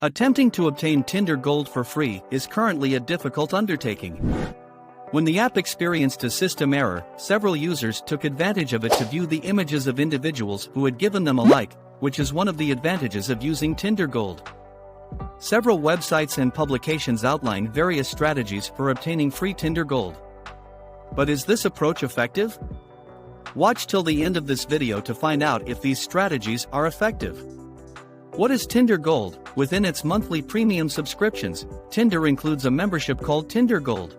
Attempting to obtain Tinder Gold for free is currently a difficult undertaking. When the app experienced a system error, several users took advantage of it to view the images of individuals who had given them a like, which is one of the advantages of using Tinder Gold. Several websites and publications outline various strategies for obtaining free Tinder Gold. But is this approach effective? Watch till the end of this video to find out if these strategies are effective. What is Tinder Gold? Within its monthly premium subscriptions, Tinder includes a membership called Tinder Gold.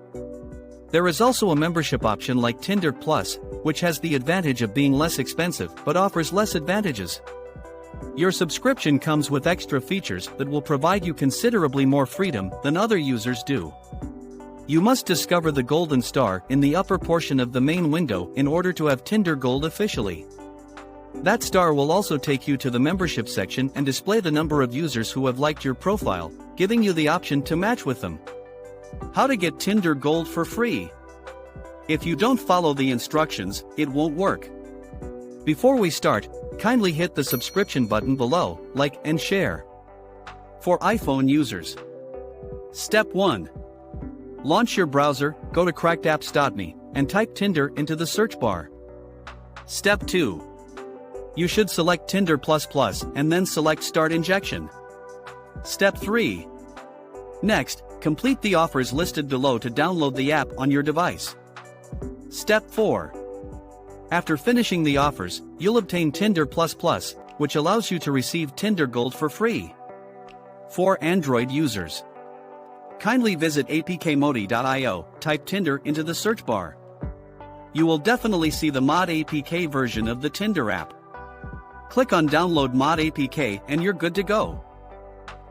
There is also a membership option like Tinder Plus, which has the advantage of being less expensive but offers less advantages. Your subscription comes with extra features that will provide you considerably more freedom than other users do. You must discover the golden star in the upper portion of the main window in order to have Tinder Gold officially. That star will also take you to the membership section and display the number of users who have liked your profile, giving you the option to match with them. How to get Tinder Gold for free? If you don't follow the instructions, it won't work. Before we start, kindly hit the subscription button below, like and share. For iPhone users. Step 1. Launch your browser, go to crackedapps.me, and type Tinder into the search bar. Step 2. You should select Tinder Plus and then select Start Injection. Step 3. Next, complete the offers listed below to download the app on your device. Step 4. After finishing the offers, you'll obtain Tinder Plus, which allows you to receive Tinder Gold for free. For Android users. Kindly visit apkmodi.io, type Tinder into the search bar. You will definitely see the Mod APK version of the Tinder app. Click on Download Mod APK and you're good to go.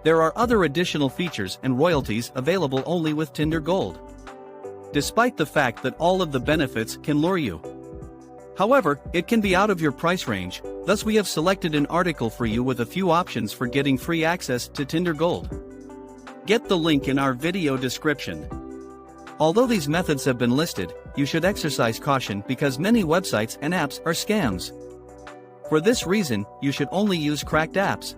There are other additional features and royalties available only with Tinder Gold. Despite the fact that all of the benefits can lure you. However, it can be out of your price range, thus we have selected an article for you with a few options for getting free access to Tinder Gold. Get the link in our video description. Although these methods have been listed, you should exercise caution because many websites and apps are scams. For this reason, you should only use cracked apps.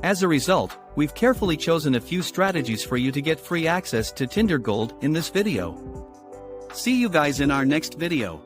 As a result, we've carefully chosen a few strategies for you to get free access to Tinder Gold in this video. See you guys in our next video.